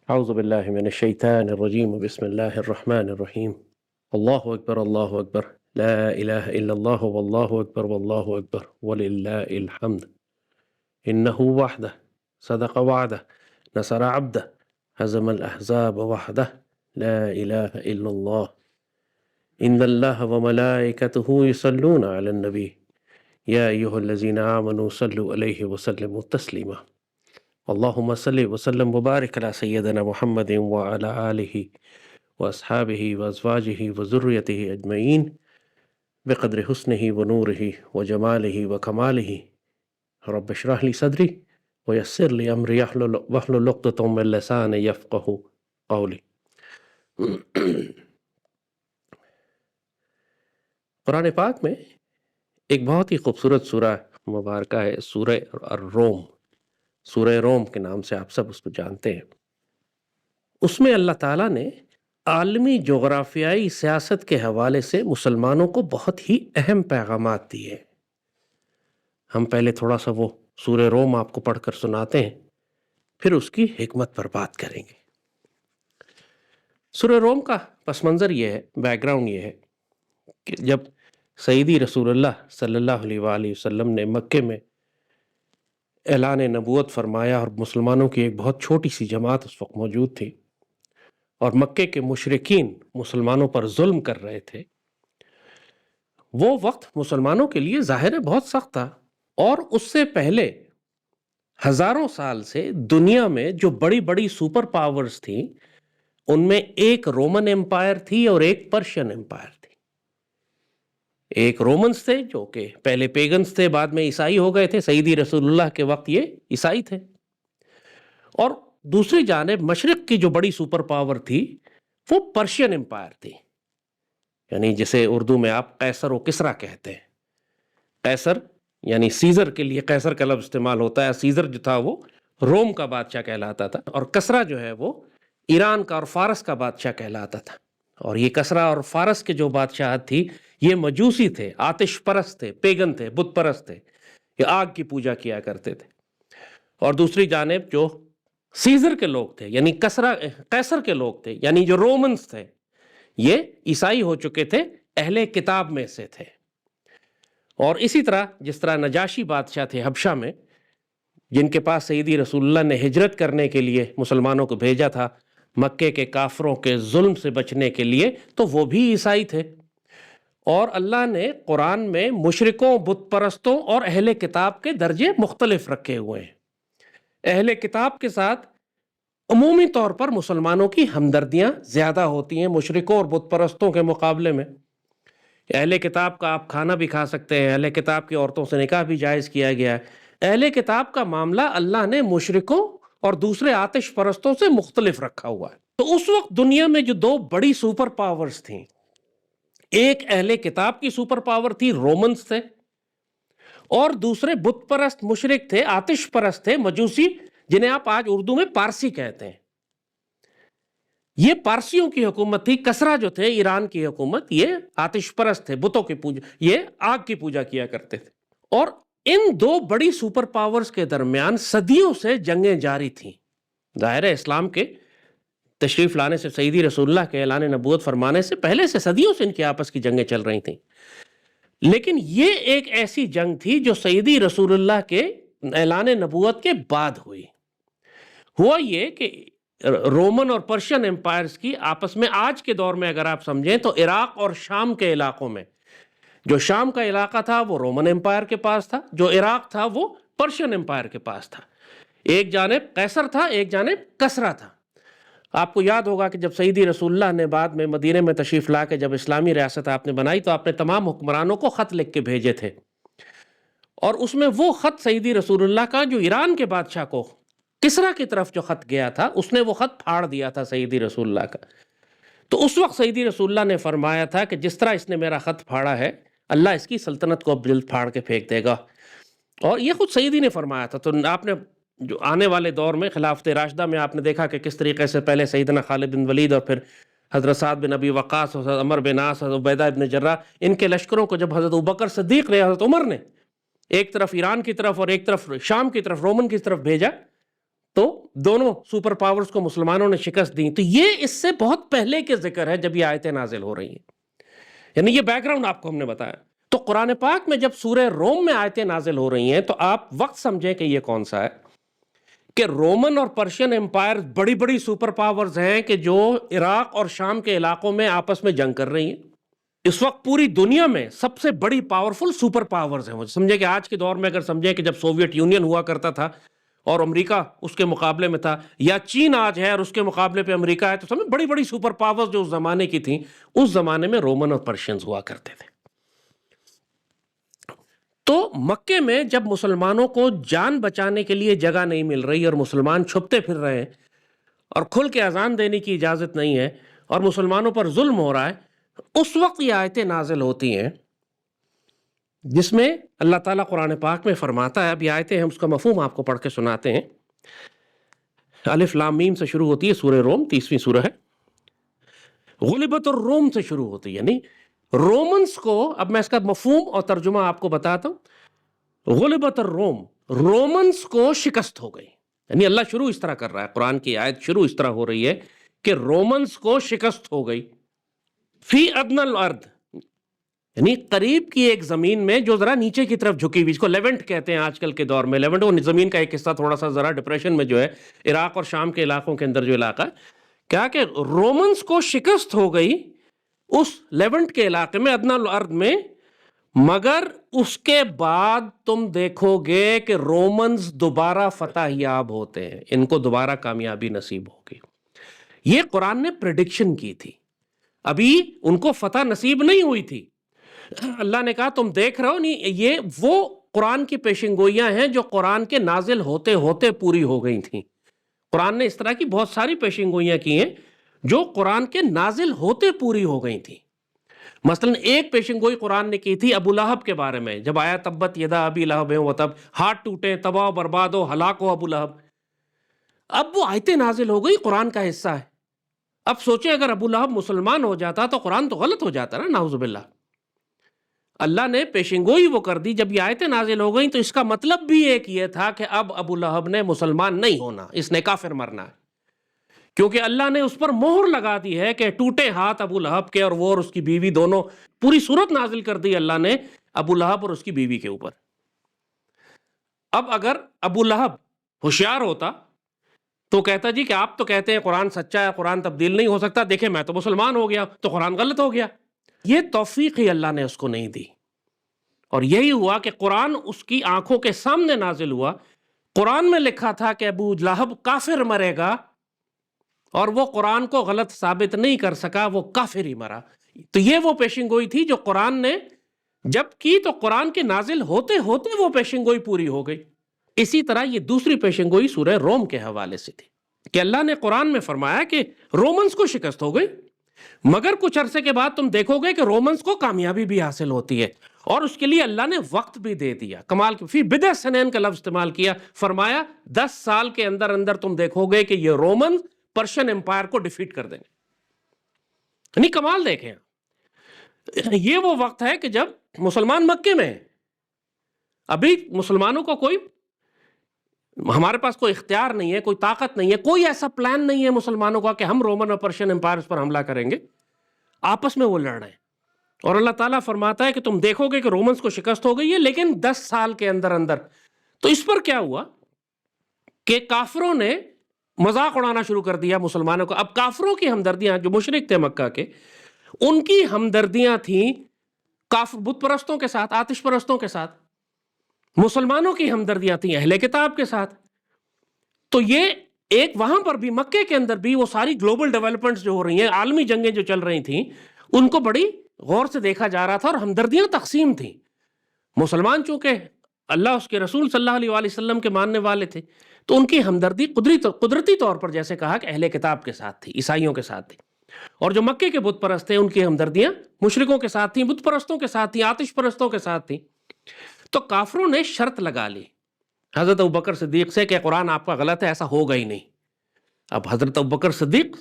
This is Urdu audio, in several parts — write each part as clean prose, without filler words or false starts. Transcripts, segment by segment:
أعوذ بالله من الشيطان الرجيم بسم الله الرحمن الرحيم الله أكبر الله أكبر لا إله إلا الله والله أكبر والله أكبر ولله الحمد إنه وحده صدق وعده نصر عبده هزم الأحزاب وحده لا إله إلا الله إن الله وملائكته يصلون على النبي يا أيها الذين آمنوا صلوا عليه وسلموا تسليما اللهم صل وسلم وبارك على سيدنا محمد وعلى آله وأصحابه وأزواجه وذريته أجمعين بقدر حسنه ونوره وجماله وكماله رب اشرح لي صدري ويسر لي أمري واحلل عقدة من لساني يفقه قولي. قرآن پاک میں ایک بہت ہی خوبصورت سورہ مبارکہ ہے، سورہ الروم، سورہ روم کے نام سے آپ سب اس کو جانتے ہیں۔ اس میں اللہ تعالیٰ نے عالمی جغرافیائی سیاست کے حوالے سے مسلمانوں کو بہت ہی اہم پیغامات دیے۔ ہم پہلے تھوڑا سا وہ سورہ روم آپ کو پڑھ کر سناتے ہیں، پھر اس کی حکمت پر بات کریں گے۔ سورہ روم کا پس منظر یہ ہے، بیک گراؤنڈ یہ ہے کہ جب سیدی رسول اللہ صلی اللہ علیہ وآلہ وسلم نے مکے میں اعلان نبوت فرمایا اور مسلمانوں کی ایک بہت چھوٹی سی جماعت اس وقت موجود تھی اور مکے کے مشرکین مسلمانوں پر ظلم کر رہے تھے، وہ وقت مسلمانوں کے لیے ظاہر ہے بہت سخت تھا۔ اور اس سے پہلے ہزاروں سال سے دنیا میں جو بڑی بڑی سپر پاورز تھیں ان میں ایک رومن امپائر تھی اور ایک پرشین امپائر تھی۔ ایک رومنز تھے جو کہ پہلے پیگنز تھے، بعد میں عیسائی ہو گئے تھے، سیدی رسول اللہ کے وقت یہ عیسائی تھے۔ اور دوسری جانب مشرق کی جو بڑی سپر پاور تھی وہ پرشین امپائر تھی، یعنی جسے اردو میں آپ قیصر و کسریٰ کہتے ہیں۔ قیصر یعنی سیزر کے لیے قیصر کا لفظ استعمال ہوتا ہے، سیزر جو تھا وہ روم کا بادشاہ کہلاتا تھا، اور کسریٰ جو ہے وہ ایران کا اور فارس کا بادشاہ کہلاتا تھا۔ اور یہ کسریٰ اور فارس کے جو بادشاہت تھی یہ مجوسی تھے، آتش پرست تھے، پیگن تھے، بت پرست تھے، یہ آگ کی پوجا کیا کرتے تھے۔ اور دوسری جانب جو سیزر کے لوگ تھے یعنی قیصر کے لوگ تھے، یعنی جو رومنز تھے، یہ عیسائی ہو چکے تھے، اہل کتاب میں سے تھے۔ اور اسی طرح جس طرح نجاشی بادشاہ تھے حبشہ میں، جن کے پاس سیدی رسول اللہ نے ہجرت کرنے کے لیے مسلمانوں کو بھیجا تھا مکے کے کافروں کے ظلم سے بچنے کے لیے، تو وہ بھی عیسائی تھے۔ اور اللہ نے قرآن میں مشرکوں، بت پرستوں اور اہل کتاب کے درجے مختلف رکھے ہوئے ہیں۔ اہل کتاب کے ساتھ عمومی طور پر مسلمانوں کی ہمدردیاں زیادہ ہوتی ہیں مشرکوں اور بت پرستوں کے مقابلے میں۔ اہل کتاب کا آپ کھانا بھی کھا سکتے ہیں، اہل کتاب کی عورتوں سے نکاح بھی جائز کیا گیا ہے۔ اہل کتاب کا معاملہ اللہ نے مشرکوں اور دوسرے آتش پرستوں سے مختلف رکھا ہوا ہے۔ تو اس وقت دنیا میں جو دو بڑی سپر پاورز تھیں، ایک اہل کتاب کی سپر پاور تھی، رومنز تھے، اور دوسرے بت پرست مشرک تھے، آتش پرست تھے، مجوسی، جنہیں آپ آج اردو میں پارسی کہتے ہیں۔ یہ پارسیوں کی حکومت تھی۔ کسریٰ جو تھے ایران کی حکومت، یہ آتش پرست تھے، بتوں کی پوجا، یہ آگ کی پوجا کیا کرتے تھے۔ اور ان دو بڑی سپر پاورز کے درمیان صدیوں سے جنگیں جاری تھیں۔ ظاہر ہے اسلام کے تشریف لانے سے، سیدی رسول اللہ کے اعلان نبوت فرمانے سے پہلے سے صدیوں سے ان کی آپس کی جنگیں چل رہی تھیں، لیکن یہ ایک ایسی جنگ تھی جو سیدی رسول اللہ کے اعلان نبوت کے بعد ہوئی۔ ہوا یہ کہ رومن اور پرشین امپائرز کی آپس میں آج کے دور میں اگر آپ سمجھیں تو عراق اور شام کے علاقوں میں، جو شام کا علاقہ تھا وہ رومن امپائر کے پاس تھا، جو عراق تھا وہ پرشین امپائر کے پاس تھا۔ ایک جانب قیصر تھا، ایک جانب کسریٰ تھا۔ آپ کو یاد ہوگا کہ جب سیدی رسول اللہ نے بعد میں مدینے میں تشریف لا کے جب اسلامی ریاست آپ نے بنائی تو آپ نے تمام حکمرانوں کو خط لکھ کے بھیجے تھے، اور اس میں وہ خط سیدی رسول اللہ کا جو ایران کے بادشاہ کو، کسریٰ کی طرف جو خط گیا تھا، اس نے وہ خط پھاڑ دیا تھا سیدی رسول اللہ کا۔ تو اس وقت سیدی رسول اللہ نے فرمایا تھا کہ جس طرح اس نے میرا خط پھاڑا ہے، اللہ اس کی سلطنت کو اب جلد پھاڑ کے پھینک دے گا۔ اور یہ خود سیدی نے فرمایا تھا۔ تو آپ نے جو آنے والے دور میں خلافت راشدہ میں آپ نے دیکھا کہ کس طریقے سے پہلے سیدنا خالد بن ولید اور پھر حضرت سعد بن ابی وقاص، حضرت عمر بن عاص، حضرت عبیدہ بن جراح، ان کے لشکروں کو جب حضرت ابوبکر صدیق نے، حضرت عمر نے ایک طرف ایران کی طرف اور ایک طرف شام کی طرف، رومن کی طرف بھیجا، تو دونوں سپر پاورز کو مسلمانوں نے شکست دی. تو یہ اس سے بہت پہلے کے ذکر ہے جب یہ آیتیں نازل ہو رہی ہیں. یعنی یہ بیک گراؤنڈ آپ کو ہم نے بتایا. تو قرآن پاک میں جب سورہ روم میں آیتیں نازل ہو رہی ہیں تو آپ وقت سمجھیں کہ یہ کون سا ہے. کہ رومن اور پرشین امپائر بڑی بڑی سپر پاورز ہیں کہ جو عراق اور شام کے علاقوں میں آپس میں جنگ کر رہی ہیں. اس وقت پوری دنیا میں سب سے بڑی پاورفل سپر پاورز ہیں. سمجھے کہ آج کے دور میں اگر سمجھیں کہ جب سوویت یونین ہوا کرتا تھا اور امریکہ اس کے مقابلے میں تھا, یا چین آج ہے اور اس کے مقابلے پہ امریکہ ہے, تو سمجھے بڑی بڑی سپر پاورز جو اس زمانے کی تھیں, اس زمانے میں رومن اور پرشینز ہوا کرتے تھے. تو مکے میں جب مسلمانوں کو جان بچانے کے لیے جگہ نہیں مل رہی اور مسلمان چھپتے پھر رہے ہیں اور کھل کے اذان دینے کی اجازت نہیں ہے اور مسلمانوں پر ظلم ہو رہا ہے, اس وقت یہ آیتیں نازل ہوتی ہیں جس میں اللہ تعالیٰ قرآن پاک میں فرماتا ہے. اب یہ آیتیں ہم اس کا مفہوم آپ کو پڑھ کے سناتے ہیں. الف لام میم سے شروع ہوتی ہے سورہ روم, 30ویں سورہ ہے. غلبت الروم سے شروع ہوتی ہے, یعنی رومنز کو, اب میں اس کا مفہوم اور ترجمہ آپ کو بتاتا ہوں. غلبت الروم, رومنز کو شکست ہو گئی. یعنی اللہ شروع اس طرح کر رہا ہے, قرآن کی آیت شروع اس طرح ہو رہی ہے کہ رومنز کو شکست ہو گئی. فی ادنی الارض, یعنی قریب کی ایک زمین میں جو ذرا نیچے کی طرف جھکی ہوئی, جس کو لیونٹ کہتے ہیں آج کل کے دور میں. لیونٹ وہ زمین کا ایک حصہ تھوڑا سا ذرا ڈپریشن میں جو ہے, عراق اور شام کے علاقوں کے اندر جو علاقہ ہے, کیا کہ رومنز کو شکست ہو گئی اس لیونٹ کے علاقے میں, ادنی الارض میں. مگر اس کے بعد تم دیکھو گے کہ رومنز دوبارہ فتح یاب ہوتے ہیں, ان کو دوبارہ کامیابی نصیب ہوگی. یہ قرآن نے پریڈکشن کی تھی, ابھی ان کو فتح نصیب نہیں ہوئی تھی. اللہ نے کہا تم دیکھ رہے ہو نہیں, یہ وہ قرآن کی پیشن گوئیاں ہیں جو قرآن کے نازل ہوتے ہوتے پوری ہو گئی تھیں. قرآن نے اس طرح کی بہت ساری پیشن گوئیاں کی ہیں جو قرآن کے نازل ہوتے پوری ہو گئی تھیں. مثلا ایک پیشن گوئی قرآن نے کی تھی ابو لہب کے بارے میں, جب آیا تبت یدا ابی لہب و تب, ہاتھ ٹوٹے, تباہ و برباد ہو, ہلاک ہو ابو لہب. اب وہ آیتیں نازل ہو گئی, قرآن کا حصہ ہے. اب سوچیں اگر ابو لہب مسلمان ہو جاتا تو قرآن تو غلط ہو جاتا نا, نعوذ باللہ. اللہ نے پیشنگوئی وہ کر دی. جب یہ آیتیں نازل ہو گئیں تو اس کا مطلب بھی ایک یہ تھا کہ اب ابو لہب نے مسلمان نہیں ہونا, اس نے کافر مرنا ہے, کیونکہ اللہ نے اس پر مہر لگا دی ہے کہ ٹوٹے ہاتھ ابو لہب کے, اور وہ اور اس کی بیوی دونوں, پوری صورت نازل کر دی اللہ نے ابو لہب اور اس کی بیوی کے اوپر. اب اگر ابو لہب ہوشیار ہوتا تو کہتا جی کہ آپ تو کہتے ہیں قرآن سچا ہے, قرآن تبدیل نہیں ہو سکتا, دیکھیں میں تو مسلمان ہو گیا, تو قرآن غلط ہو گیا. یہ توفیق ہی اللہ نے اس کو نہیں دی, اور یہی ہوا کہ قرآن اس کی آنکھوں کے سامنے نازل ہوا. قرآن میں لکھا تھا کہ ابو لہب کافر مرے گا, اور وہ قرآن کو غلط ثابت نہیں کر سکا, وہ کافر ہی مرا. تو یہ وہ پیشن گوئی تھی جو قرآن نے جب کی تو قرآن کے نازل ہوتے ہوتے وہ پیشن گوئی پوری ہو گئی. اسی طرح یہ دوسری پیشن گوئی سورہ روم کے حوالے سے تھی کہ اللہ نے قرآن میں فرمایا کہ رومنز کو شکست ہو گئی, مگر کچھ عرصے کے بعد تم دیکھو گے کہ رومنز کو کامیابی بھی حاصل ہوتی ہے, اور اس کے لیے اللہ نے وقت بھی دے دیا. کمال فی بضع سنین کا لفظ استعمال کیا, فرمایا 10 سال کے اندر اندر تم دیکھو گے کہ یہ رومنز پرشین امپائر کو ڈیفیٹ کر دیں گے. یعنی کمال دیکھیں, یہ وہ وقت ہے کہ جب مسلمان مکے میں ہیں, ابھی مسلمانوں کو کوئی, ہمارے پاس کوئی اختیار نہیں ہے, کوئی طاقت نہیں ہے, کوئی ایسا پلان نہیں ہے مسلمانوں کا کہ ہم رومن اور پرشین امپائرز پر حملہ کریں گے. آپس میں وہ لڑ رہے ہیں, اور اللہ تعالیٰ فرماتا ہے کہ تم دیکھو گے کہ رومنز کو شکست ہو گئی ہے, لیکن 10 سال کے اندر اندر. تو اس پر کیا ہوا کہ کافروں نے مذاق اڑانا شروع کر دیا مسلمانوں کو. اب کافروں کی ہمدردیاں, جو مشرک تھے مکہ کے, ان کی ہمدردیاں تھیں کافر بت پرستوں کے ساتھ, آتش پرستوں کے ساتھ. مسلمانوں کی ہمدردیاں تھیں اہل کتاب کے ساتھ. تو یہ ایک وہاں پر بھی مکے کے اندر بھی وہ ساری گلوبل ڈیولپمنٹس جو ہو رہی ہیں, عالمی جنگیں جو چل رہی تھیں, ان کو بڑی غور سے دیکھا جا رہا تھا, اور ہمدردیاں تقسیم تھیں. مسلمان چونکہ اللہ اس کے رسول صلی اللہ علیہ وآلہ وسلم کے ماننے والے تھے, تو ان کی ہمدردی قدرتی طور پر جیسے کہا کہ اہل کتاب کے ساتھ تھی, عیسائیوں کے ساتھ تھی. اور جو مکے کے بت پرست تھے ان کی ہمدردیاں مشرکوں کے ساتھ تھیں, بت پرستوں کے ساتھ تھیں, آتش پرستوں کے ساتھ تھیں. تو کافروں نے شرط لگا لی حضرت ابوبکر صدیق سے کہ قرآن آپ کا غلط ہے, ایسا ہوگا ہی نہیں. اب حضرت ابوبکر صدیق,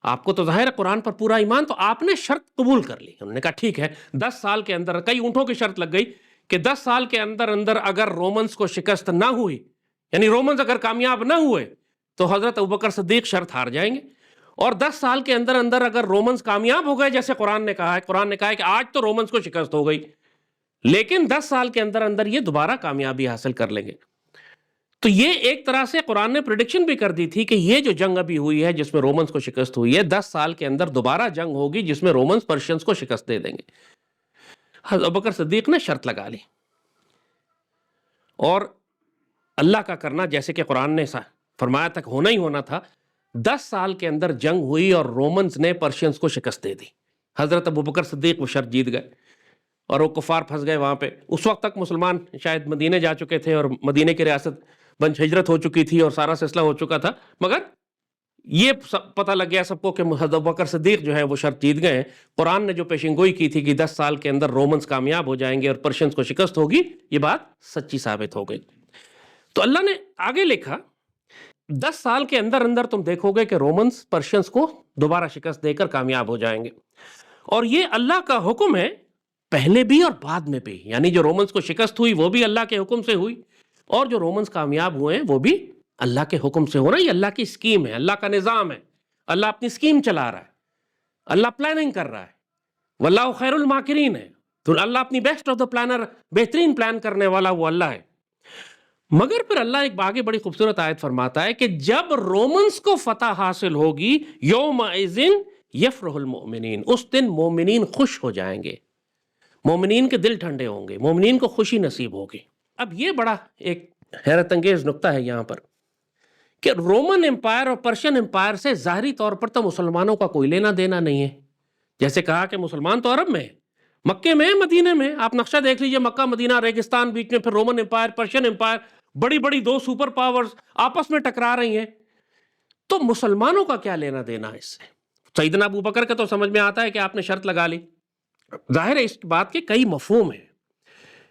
آپ کو تو ظاہر ہے قرآن پر پورا ایمان, تو آپ نے شرط قبول کر لی. انہوں نے کہا ٹھیک ہے, 10 سال کے اندر, کئی اونٹوں کی شرط لگ گئی کہ 10 سال کے اندر اندر اگر رومنز کو شکست نہ ہوئی, یعنی رومنز اگر کامیاب نہ ہوئے, تو حضرت ابوبکر صدیق شرط ہار جائیں گے، اور 10 سال کے اندر اندر اگر رومنز کامیاب ہو گئے، جیسے قرآن نے کہا ہے کہ آج تو رومنز کو شکست ہو گئی، لیکن 10 سال کے اندر اندر یہ دوبارہ کامیابی حاصل کر لیں گے. تو یہ ایک طرح سے قرآن نے پریڈکشن بھی کر دی تھی کہ یہ جو جنگ ابھی ہوئی ہے جس میں رومنز کو شکست ہوئی ہے، 10 سال کے اندر دوبارہ جنگ ہوگی جس میں رومنز پرشینز کو شکست دے دیں گے. حضرت ابوبکر صدیق نے شرط لگا لی، اور اللہ کا کرنا جیسے کہ قرآن نے فرمایا تک ہونا ہی ہونا تھا. 10 سال کے اندر جنگ ہوئی اور رومنز نے پرشینز کو شکست دے دی. حضرت ابوبکر صدیق وہ شرط جیت گئے، اور وہ کفار پھنس گئے وہاں پہ. اس وقت تک مسلمان شاید مدینے جا چکے تھے اور مدینے کی ریاست بنچ ہجرت ہو چکی تھی اور سارا سلسلہ ہو چکا تھا، مگر یہ پتہ لگ گیا سب کو کہ حضرت ابوبکر صدیق جو ہے وہ شرط جیت گئے ہیں. قرآن نے جو پیشن گوئی کی تھی کہ 10 سال کے اندر رومنز کامیاب ہو جائیں گے اور پرشینز کو شکست ہوگی، یہ بات سچی ثابت ہو گئی. تو اللہ نے آگے لکھا 10 سال کے اندر اندر تم دیکھو گے کہ رومنز پرشینز کو دوبارہ شکست دے کر کامیاب ہو جائیں گے. اور یہ اللہ کا حکم ہے پہلے بھی اور بعد میں بھی، یعنی جو رومنز کو شکست ہوئی وہ بھی اللہ کے حکم سے ہوئی، اور جو رومنز کامیاب ہوئے ہیں وہ بھی اللہ کے حکم سے ہو رہا ہے. یہ اللہ کی اسکیم ہے، اللہ کا نظام ہے، اللہ اپنی اسکیم چلا رہا ہے، اللہ پلاننگ کر رہا ہے. واللہ خیر الماکرین ہے، تو اللہ اپنی بیسٹ آف دا پلانر، بہترین پلان کرنے والا وہ اللہ ہے. مگر پھر اللہ ایک آگے بڑی خوبصورت آیت فرماتا ہے کہ جب رومنز کو فتح حاصل ہوگی، یومئذ یفرح المؤمنین، اس دن مومنین خوش ہو جائیں گے، مومنین کے دل ٹھنڈے ہوں گے، مومنین کو خوشی نصیب ہوگی. اب یہ بڑا ایک حیرت انگیز نقطہ ہے یہاں پر کہ رومن امپائر اور پرشین امپائر سے ظاہری طور پر تو مسلمانوں کا کوئی لینا دینا نہیں ہے. جیسے کہا کہ مسلمان تو عرب میں ہے، مکے میں، مدینے میں. آپ نقشہ دیکھ لیجئے، مکہ مدینہ ریگستان، بیچ میں پھر رومن امپائر، پرشین امپائر، بڑی بڑی دو سپر پاورز آپس میں ٹکرا رہی ہیں. تو مسلمانوں کا کیا لینا دینا اس سے؟ سیدنا ابوبکر کا تو سمجھ میں آتا ہے کہ آپ نے شرط لگا لی. ظاہر ہے اس بات کے کئی مفہوم ہیں.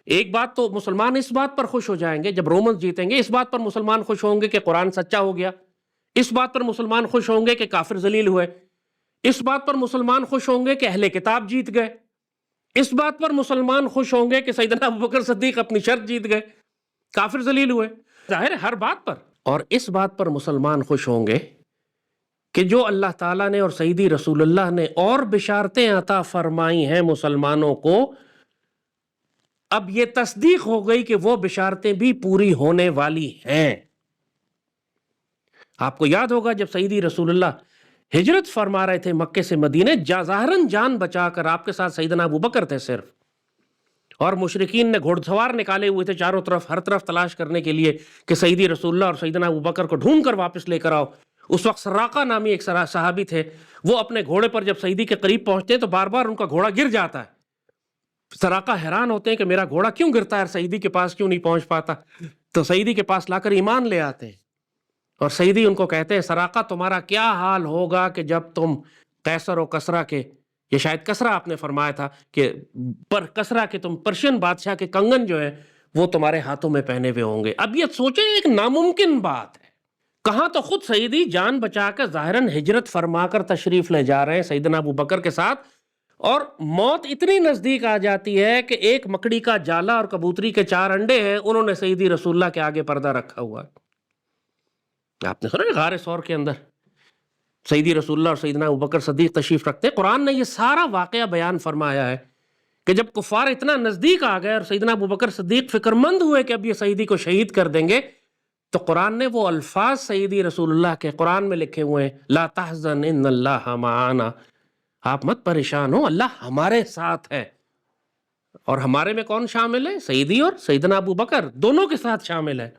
ایک بات تو مسلمان اس بات پر خوش ہو جائیں گے جب رومنز جیتیں گے، اس بات پر مسلمان خوش ہوں گے کہ قرآن سچا ہو گیا، اس بات پر مسلمان خوش ہوں گے کہ کافر ذلیل ہوئے، اس بات پر مسلمان خوش ہوں گے کہ اہل کتاب جیت گئے، اس بات پر مسلمان خوش ہوں گے کہ سیدنا ابوبکر صدیق اپنی شرط جیت گئے، کافر ذلیل ہوئے. ظاہر ہے ہر بات پر. اور اس بات پر مسلمان خوش ہوں گے کہ جو اللہ تعالیٰ نے اور سیدی رسول اللہ نے اور بشارتیں عطا فرمائی ہیں مسلمانوں کو، اب یہ تصدیق ہو گئی کہ وہ بشارتیں بھی پوری ہونے والی ہیں. آپ کو یاد ہوگا جب سیدی رسول اللہ ہجرت فرما رہے تھے مکے سے مدینے، ظاہراً جان بچا کر، آپ کے ساتھ سیدنا ابوبکر تھے صرف، اور مشرکین نے گھوڑ سوار نکالے ہوئے تھے چاروں طرف، ہر طرف تلاش کرنے کے لیے کہ سیدی رسول اللہ اور سیدنا ابوبکر کو ڈھونڈ کر واپس لے کر آؤ. اس وقت سراقہ نامی ایک صحابی تھے، وہ اپنے گھوڑے پر جب سیدی کے قریب پہنچتے ہیں تو بار بار ان کا گھوڑا گر جاتا ہے. سراقہ حیران ہوتے ہیں کہ میرا گھوڑا کیوں گرتا ہے اور سیدی کے پاس کیوں نہیں پہنچ پاتا. تو سیدی کے پاس لا کر ایمان لے آتے ہیں، اور سیدی ان کو کہتے ہیں سراقہ تمہارا کیا حال ہوگا کہ جب تم قیصر و کسریٰ کے، یہ شاید کسریٰ آپ نے فرمایا تھا کہ پر کسریٰ کے تم پرشین بادشاہ کے کنگن جو ہے وہ تمہارے ہاتھوں میں پہنے ہوئے ہوں گے. اب یہ سوچیں ایک ناممکن بات ہے. کہاں تو خود سیدی جان بچا کر ظاہراً ہجرت فرما کر تشریف لے جا رہے ہیں سیدنا ابوبکر کے ساتھ، اور موت اتنی نزدیک آ جاتی ہے کہ ایک مکڑی کا جالا اور کبوتری کے 4 انڈے ہیں، انہوں نے سیدی رسول اللہ کے آگے پردہ رکھا ہوا ہے. آپ نے سنا غار ثور کے اندر سیدی رسول اللہ اور سیدنا ابوبکر صدیق تشریف رکھتے. قرآن نے یہ سارا واقعہ بیان فرمایا ہے کہ جب کفار اتنا نزدیک آ گئے اور سیدنا ابوبکر صدیق فکر مند ہوئے کہ اب یہ سیدی کو شہید کر دیں گے، تو قرآن نے وہ الفاظ سیدی رسول اللہ کے قرآن میں لکھے ہوئے ہیں، لا تحزن ان اللہ معانا، آپ مت پریشان ہو، اللہ ہمارے ساتھ ہے. اور ہمارے میں کون شامل ہے؟ سیدی اور سیدنا ابوبکر دونوں کے ساتھ شامل ہے.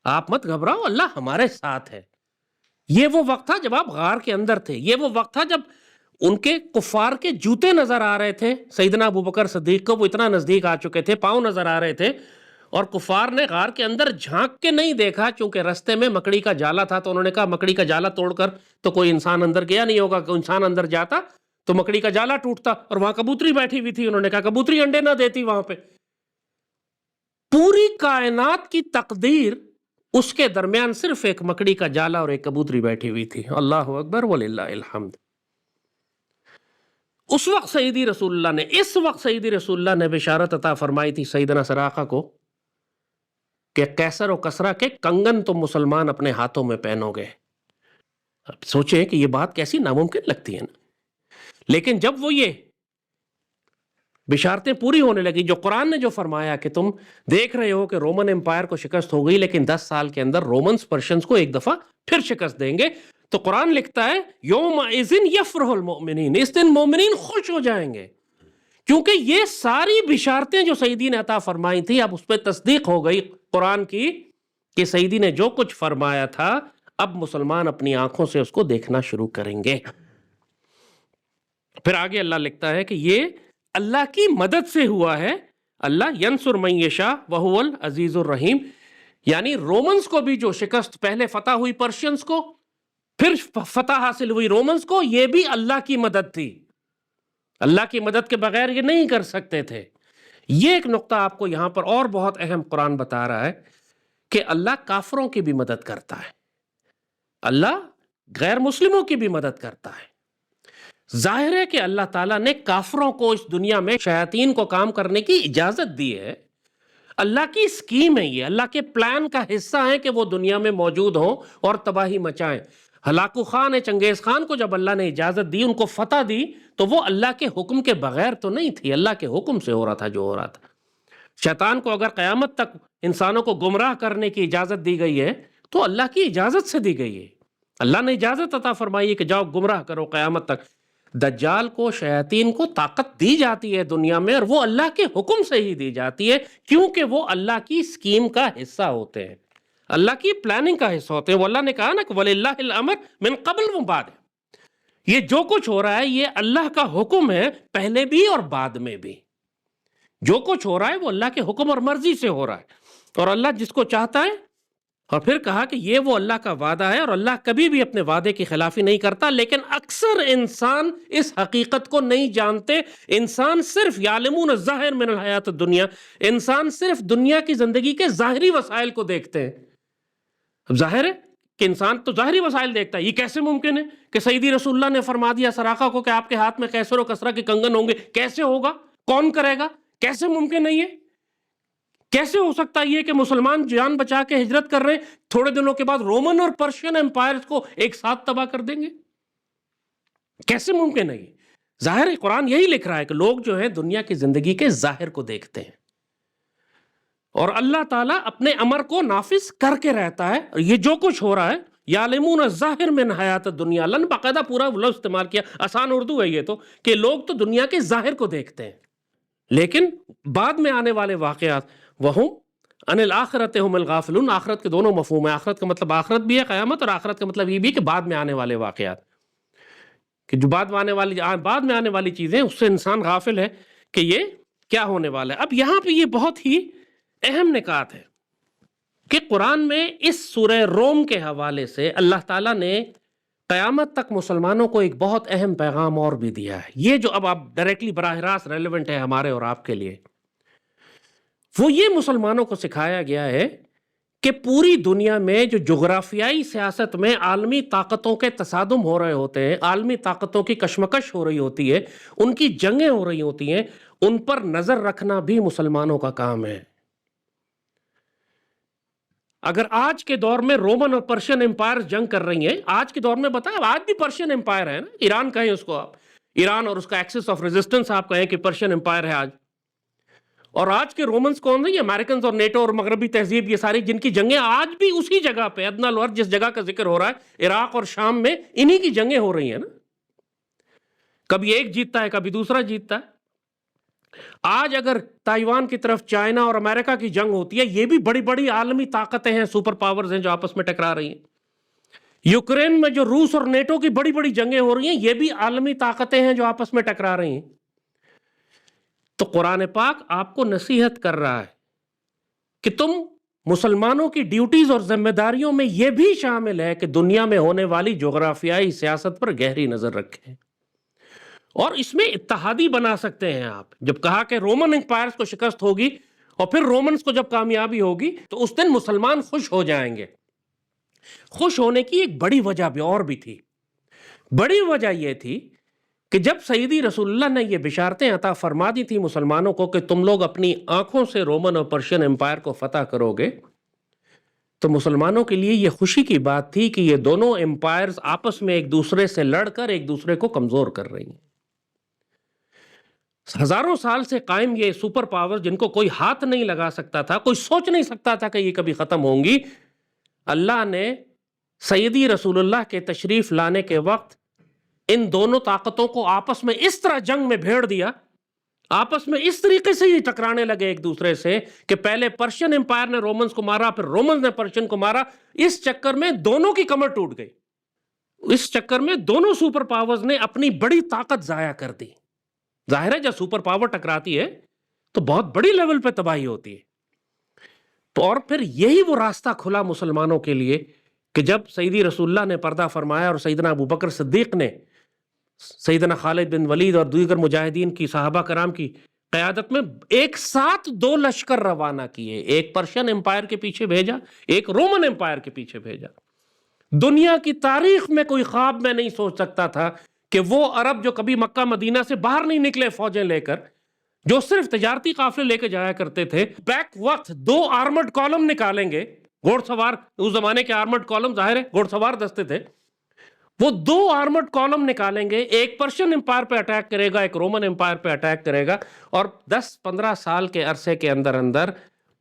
آپ مت گھبراؤ، اللہ ہمارے ساتھ ہے. یہ وہ وقت تھا جب آپ غار کے اندر تھے، یہ وہ وقت تھا جب ان کے کفار کے جوتے نظر آ رہے تھے سیدنا ابوبکر صدیق کو، وہ اتنا نزدیک آ چکے تھے، پاؤں نظر آ رہے تھے، اور کفار نے غار کے اندر جھانک کے نہیں دیکھا چونکہ رستے میں مکڑی کا جالا تھا. تو انہوں نے کہا مکڑی کا جالا توڑ کر تو کوئی انسان اندر گیا نہیں ہوگا، کوئی انسان اندر جاتا تو مکڑی کا جالا ٹوٹتا، اور وہاں کبوتری بیٹھی ہوئی تھی، انہوں نے کہا کبوتری انڈے نہ دیتی وہاں پہ. پوری کائنات کی تقدیر اس کے درمیان صرف ایک مکڑی کا جالا اور ایک کبوتری بیٹھی ہوئی تھی. اللہ اکبر وللہ الحمد. اس وقت سیدی رسول اللہ نے بشارت عطا فرمائی تھی سیدنا سراقہ کو کہ کیسر و کسرا کے کنگن تم مسلمان اپنے ہاتھوں میں پہنو گے. اب سوچیں کہ یہ بات کیسی ناممکن لگتی ہے نا. لیکن جب وہ یہ بشارتیں پوری ہونے لگی، جو قرآن نے جو فرمایا کہ تم دیکھ رہے ہو کہ رومن امپائر کو شکست ہو گئی، لیکن 10 سال کے اندر رومنز پرشنز کو ایک دفعہ پھر شکست دیں گے، تو قرآن لکھتا ہے یومئذ یفرح المؤمنین، اس دن مومنین خوش ہو جائیں گے، کیونکہ یہ ساری بشارتیں جو سیدی نے عطا فرمائی تھی اب اس پہ تصدیق ہو گئی قرآن کی کہ سیدی نے جو کچھ فرمایا تھا اب مسلمان اپنی آنکھوں سے اس کو دیکھنا شروع کریں گے. پھر آگے اللہ لکھتا ہے کہ یہ اللہ کی مدد سے ہوا ہے. اللہ ینصر من یشاء وہو العزیز الرحیم، یعنی رومنز کو بھی جو شکست پہلے فتح ہوئی پرشینز کو، پھر فتح حاصل ہوئی رومنز کو، یہ بھی اللہ کی مدد تھی. اللہ کی مدد کے بغیر یہ نہیں کر سکتے تھے. یہ ایک نقطہ آپ کو یہاں پر اور بہت اہم قرآن بتا رہا ہے کہ اللہ کافروں کی بھی مدد کرتا ہے، اللہ غیر مسلموں کی بھی مدد کرتا ہے. ظاہر ہے کہ اللہ تعالیٰ نے کافروں کو اس دنیا میں شیاطین کو کام کرنے کی اجازت دی ہے. اللہ کی اسکیم ہے، یہ اللہ کے پلان کا حصہ ہے کہ وہ دنیا میں موجود ہوں اور تباہی مچائیں. ہلاکو خان ہے چنگیز خان کو جب اللہ نے اجازت دی، ان کو فتح دی، تو وہ اللہ کے حکم کے بغیر تو نہیں تھی، اللہ کے حکم سے ہو رہا تھا جو ہو رہا تھا. شیطان کو اگر قیامت تک انسانوں کو گمراہ کرنے کی اجازت دی گئی ہے تو اللہ کی اجازت سے دی گئی ہے. اللہ نے اجازت عطا فرمائی ہے کہ جاؤ گمراہ کرو قیامت تک. دجال کو شیاطین کو طاقت دی جاتی ہے دنیا میں، اور وہ اللہ کے حکم سے ہی دی جاتی ہے، کیونکہ وہ اللہ کی اسکیم کا حصہ ہوتے ہیں، اللہ کی پلاننگ کا حصہ ہوتے ہیں. وہ اللہ نے کہا نا کہ وَلِلَّهِ الْأَمْرُ مِن قَبْلُ وَمِن بَعْدُ، یہ جو کچھ ہو رہا ہے یہ اللہ کا حکم ہے، پہلے بھی اور بعد میں بھی. جو کچھ ہو رہا ہے وہ اللہ کے حکم اور مرضی سے ہو رہا ہے، اور اللہ جس کو چاہتا ہے. اور پھر کہا کہ یہ وہ اللہ کا وعدہ ہے اور اللہ کبھی بھی اپنے وعدے کی خلافی نہیں کرتا. لیکن اکثر انسان اس حقیقت کو نہیں جانتے. انسان صرف یعلمون الظاہر من الحیات الدنیا، انسان صرف دنیا کی زندگی کے ظاہری وسائل کو دیکھتے ہیں. اب ظاہر ہے کہ انسان تو ظاہری وسائل دیکھتا ہے. یہ کیسے ممکن ہے کہ سیدی رسول اللہ نے فرما دیا سراقہ کو کہ آپ کے ہاتھ میں کیسر و کسرا کے کنگن ہوں گے؟ کیسے ہوگا؟ کون کرے گا؟ کیسے ممکن ہے یہ؟ کیسے ہو سکتا ہے یہ کہ مسلمان جان بچا کے ہجرت کر رہے ہیں، تھوڑے دنوں کے بعد رومن اور پرشین امپائرز کو ایک ساتھ تباہ کر دیں گے؟ کیسے ممکن ہے یہ؟ ظاہر قرآن یہی لکھ رہا ہے کہ لوگ جو ہیں دنیا کی زندگی کے ظاہر کو دیکھتے ہیں، اور اللہ تعالیٰ اپنے امر کو نافذ کر کے رہتا ہے. یہ جو کچھ ہو رہا ہے یعلمون الظاہر من حیات الدنیا، اللہ نے باقاعدہ پورا لفظ استعمال کیا. آسان اردو ہے یہ کہ لوگ تو دنیا کے ظاہر کو دیکھتے ہیں، لیکن بعد میں آنے والے واقعات وَهُمْ عَنِ الْآخِرَةِ هُمُ الْغَافِلُونَ، آخرت کے دونوں مفہوم ہیں. آخرت کا مطلب آخرت بھی ہے قیامت، اور آخرت کا مطلب یہ بھی کہ بعد میں آنے والے واقعات، کہ جو بعد میں آنے والی چیزیں اس سے انسان غافل ہے کہ یہ کیا ہونے والا ہے. اب یہاں پہ یہ بہت ہی اہم نکات ہے کہ قرآن میں اس سورہ روم کے حوالے سے اللہ تعالیٰ نے قیامت تک مسلمانوں کو ایک بہت اہم پیغام اور بھی دیا ہے. یہ جو اب آپ ڈائریکٹلی براہ راست ریلیونٹ ہے ہمارے اور آپ کے لیے، وہ یہ مسلمانوں کو سکھایا گیا ہے کہ پوری دنیا میں جو جغرافیائی سیاست میں عالمی طاقتوں کے تصادم ہو رہے ہوتے ہیں، عالمی طاقتوں کی کشمکش ہو رہی ہوتی ہے، ان کی جنگیں ہو رہی ہوتی ہیں، ان پر نظر رکھنا بھی مسلمانوں کا کام ہے. اگر آج کے دور میں رومن اور پرشین امپائر جنگ کر رہی ہیں، آج کے دور میں بتائیں، آج بھی پرشین امپائر ہے نا، ایران کہیں اس کو آپ، ایران اور اس کا ایکسس آف ریزسٹنس آپ کہیں کہ پرشین امپائر ہے آج. اور آج کے رومنز کون ہیں؟ امریکنز اور نیٹو اور مغربی تہذیب، یہ ساری جن کی جنگیں آج بھی اسی جگہ پہ ادنیٰ الارض جس جگہ کا ذکر ہو رہا ہے عراق اور شام میں، انہی کی جنگیں ہو رہی ہیں نا. کبھی ایک جیتتا ہے کبھی دوسرا جیتتا ہے. آج اگر تائیوان کی طرف چائنا اور امریکہ کی جنگ ہوتی ہے، یہ بھی بڑی بڑی عالمی طاقتیں ہیں، سپر پاورز ہیں جو آپس میں ٹکرا رہی ہیں. یوکرین میں جو روس اور نیٹو کی بڑی بڑی جنگیں ہو رہی ہیں، یہ بھی عالمی طاقتیں ہیں جو آپس میں ٹکرا رہی ہیں. تو قرآن پاک آپ کو نصیحت کر رہا ہے کہ تم مسلمانوں کی ڈیوٹیز اور ذمہ داریوں میں یہ بھی شامل ہے کہ دنیا میں ہونے والی جغرافیائی سیاست پر گہری نظر رکھیں، اور اس میں اتحادی بنا سکتے ہیں آپ. جب کہا کہ رومن امپائرز کو شکست ہوگی اور پھر رومنز کو جب کامیابی ہوگی تو اس دن مسلمان خوش ہو جائیں گے. خوش ہونے کی ایک بڑی وجہ بھی اور بھی تھی. بڑی وجہ یہ تھی کہ جب سیدی رسول اللہ نے یہ بشارتیں عطا فرما دی تھی مسلمانوں کو کہ تم لوگ اپنی آنکھوں سے رومن اور پرشین امپائر کو فتح کرو گے، تو مسلمانوں کے لیے یہ خوشی کی بات تھی کہ یہ دونوں امپائرز آپس میں ایک دوسرے سے لڑ کر ایک دوسرے کو کمزور کر رہی ہیں. ہزاروں سال سے قائم یہ سپر پاور جن کو کوئی ہاتھ نہیں لگا سکتا تھا، کوئی سوچ نہیں سکتا تھا کہ یہ کبھی ختم ہوں گی، اللہ نے سیدی رسول اللہ کے تشریف لانے کے وقت ان دونوں طاقتوں کو آپس میں اس طرح جنگ میں بھیڑ دیا، آپس میں اس طریقے سے یہ ٹکرانے لگے ایک دوسرے سے کہ پہلے پرشین امپائر نے رومنز کو مارا، پھر رومنز نے پرشین کو مارا. اس چکر میں دونوں کی کمر ٹوٹ گئی، اس چکر میں دونوں سپر پاورز نے اپنی بڑی طاقت ضائع کر دی. ظاہر ہے جب سپر پاور ٹکراتی ہے تو بہت بڑی لیول پہ تباہی ہوتی ہے. اور پھر یہی وہ راستہ کھلا مسلمانوں کے لیے کہ جب سیدی رسول اللہ نے پردہ فرمایا اور سیدنا ابو بکر صدیق نے سیدنا خالد بن ولید اور دیگر مجاہدین کی صحابہ کرام کی قیادت میں ایک ساتھ 2 لشکر روانہ کیے، ایک پرشین امپائر کے پیچھے بھیجا، ایک رومن امپائر کے پیچھے بھیجا. دنیا کی تاریخ میں کوئی خواب میں نہیں سوچ سکتا تھا کہ وہ عرب جو کبھی مکہ مدینہ سے باہر نہیں نکلے فوجیں لے کر، جو صرف تجارتی قافلے لے کے جایا کرتے تھے، بیک وقت 2 آرمڈ کالم نکالیں گے، گھوڑ سوار، اس زمانے کے آرمڈ کالم ظاہر ہے گھوڑ سوار دستے تھے، وہ 2 آرمڈ کالم نکالیں گے، ایک پرشین امپائر پہ اٹیک کرے گا، ایک رومن امپائر پہ اٹیک کرے گا، اور 10-15 سال کے عرصے کے اندر اندر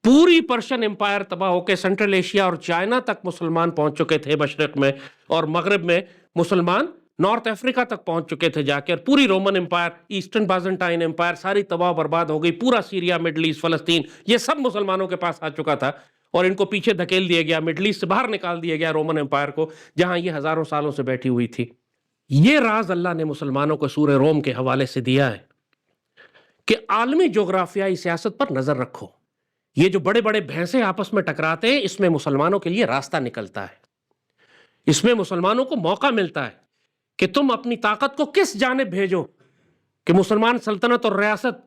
پوری پرشین امپائر تباہ ہو کے سینٹرل ایشیا اور چائنا تک مسلمان پہنچ چکے تھے مشرق میں، اور مغرب میں مسلمان نارتھ افریقہ تک پہنچ چکے تھے جا کے، اور پوری رومن امپائر، ایسٹرن بازنٹائن امپائر ساری تباہ برباد ہو گئی، پورا سیریا، مڈل ایسٹ، فلسطین، یہ سب مسلمانوں کے پاس آ چکا تھا، اور ان کو پیچھے دھکیل دیا گیا، مڈل ایسٹ سے باہر نکال دیا گیا رومن امپائر کو، جہاں یہ ہزاروں سالوں سے بیٹھی ہوئی تھی. یہ راز اللہ نے مسلمانوں کو سورہ روم کے حوالے سے دیا ہے کہ عالمی جغرافیائی سیاست پر نظر رکھو. یہ جو بڑے بڑے بھینسے آپس میں ٹکراتے ہیں، اس میں مسلمانوں کے لیے راستہ نکلتا ہے، اس میں مسلمانوں کو موقع ملتا ہے کہ تم اپنی طاقت کو کس جانب بھیجو، کہ مسلمان سلطنت اور ریاست